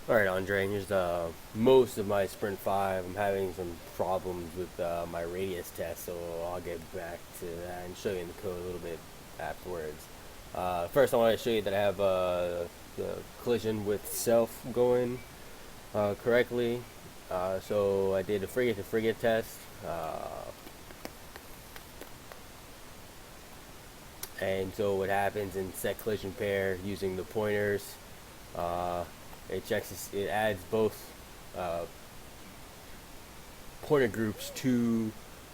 Alright, Andre, here's most of my Sprint 5. I'm having some problems with my radius test, so I'll get back to that and show you in the code a little bit afterwards. First, I want to show you that I have the collision with self going correctly. So I did a frigate to frigate test, and so what happens in set collision pair using the pointers, uh, it adds both uh, pointer groups to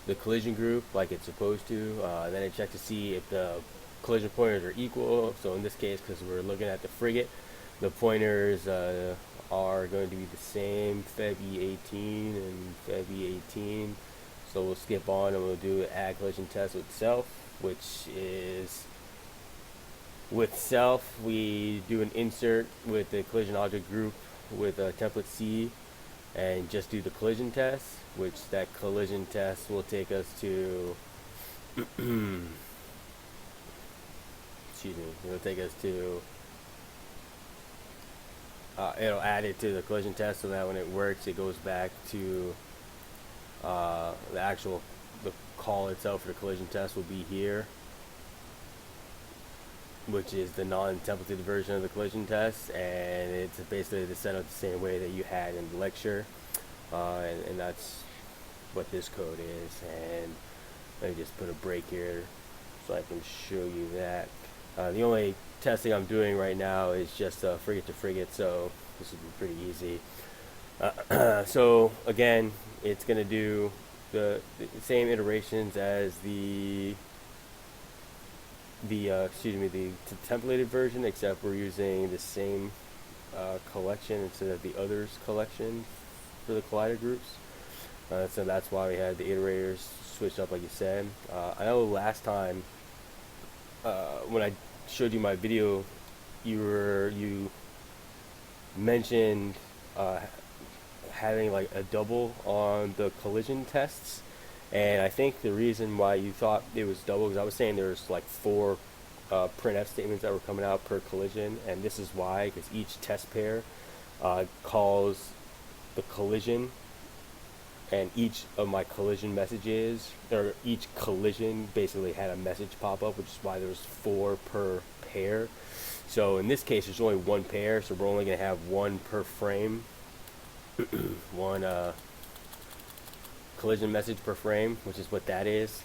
the collision group like it's supposed to. Then it checks to see if the collision pointers are equal. So in this case, because we're looking at the frigate, the pointers are going to be the same, Feb E18 and Feb E18. So we'll skip on and we'll do an add collision test with self, which is with self, we do an insert with the collision object group with a template C and just do the collision test, which that collision test will take us to, excuse me, it'll take us to, it'll add it to the collision test so that when it works, it goes back to the actual, the call itself for the collision test will be here, which is the non-templated version of the collision test, and it's basically the setup the same way that you had in the lecture, and that's what this code is. And let me just put a break here so I can show you that. The only testing I'm doing right now is just frigate to frigate, so this will be pretty easy. So again, it's going to do the same iterations as the templated version, except we're using the same collection instead of the others collection for the collider groups. So that's why we had the iterators switched up, like you said. I know last time when I showed you my video, you mentioned having like a double on the collision tests, and I think the reason why you thought it was double because I was saying there's like four printf statements that were coming out per collision, and this is why, because each test pair calls the collision, and each of my collision messages, or each collision basically had a message pop up, which is why there's four per pair. So in this case, there's only one pair, so we're only going to have one per frame, one collision message per frame, which is what that is.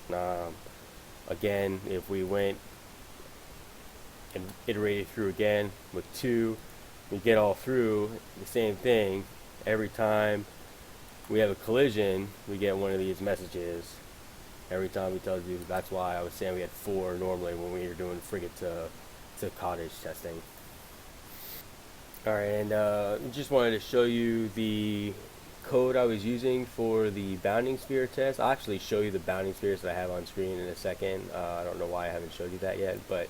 Again, if we went and iterated through again with two, we get all through the same thing. Every time we have a collision, we get one of these messages. Every time we tell you, that's why I was saying we had four normally when we were doing frigate to cottage testing. Alright, and just wanted to show you the code I was using for the bounding sphere test. I'll actually show you the bounding spheres that I have on screen in a second. I don't know why I haven't showed you that yet, but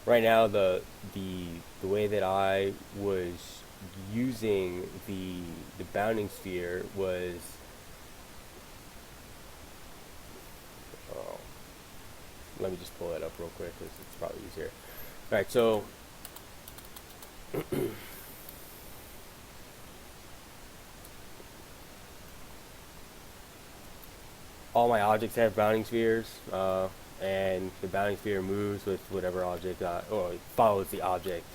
right now the way that I was using the bounding sphere was, oh, let me just pull that up real quick because it's probably easier. Alright, so all my objects have bounding spheres, and the bounding sphere moves with whatever object, or follows the object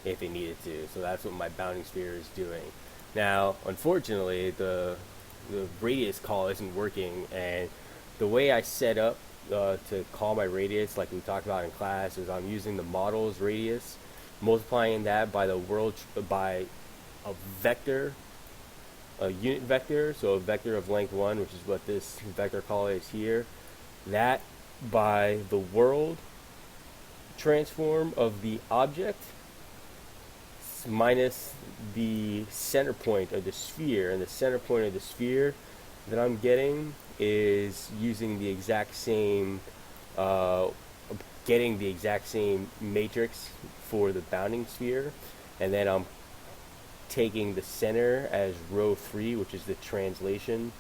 if it needed to. So that's what my bounding sphere is doing. Now, unfortunately, the radius call isn't working, and the way I set up to call my radius, like we talked about in class, is I'm using the model's radius, multiplying that by by a vector, a unit vector, so a vector of length 1, which is what this vector call is here, that by the world transform of the object minus the center point of the sphere, and the center point of the sphere that I'm getting is using the exact same, uh, getting the exact same matrix for the bounding sphere, and then I'm taking the center as row 3, which is the translation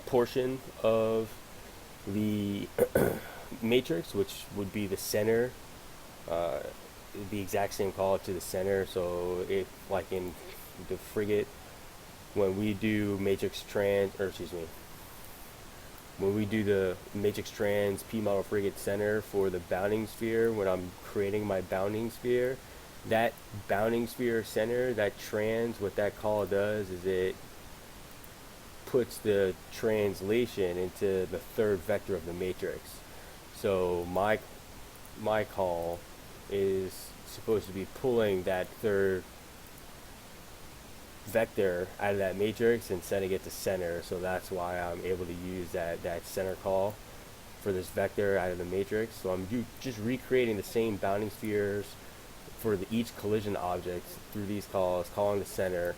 portion of the matrix, which would be the center, uh, the exact same call to the center. So if like in the frigate, when we do matrix trans, or excuse me, when we do the matrix trans P model frigate center for the bounding sphere, when I'm creating my bounding sphere, that bounding sphere center, that trans, what that call does is it puts the translation into the third vector of the matrix. So my call is supposed to be pulling that third vector out of that matrix and setting it to center. So that's why I'm able to use that center call for this vector out of the matrix. So I'm just recreating the same bounding spheres for each collision object through these calls, calling the center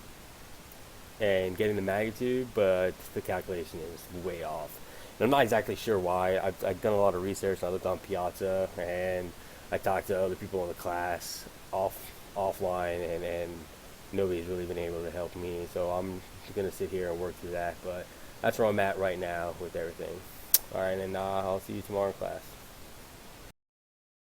and getting the magnitude, but the calculation is way off. And I'm not exactly sure why. I've done a lot of research. I looked on Piazza, and I talked to other people in the class offline, and nobody's really been able to help me. So I'm gonna sit here and work through that. But that's where I'm at right now with everything. All right, and I'll see you tomorrow in class.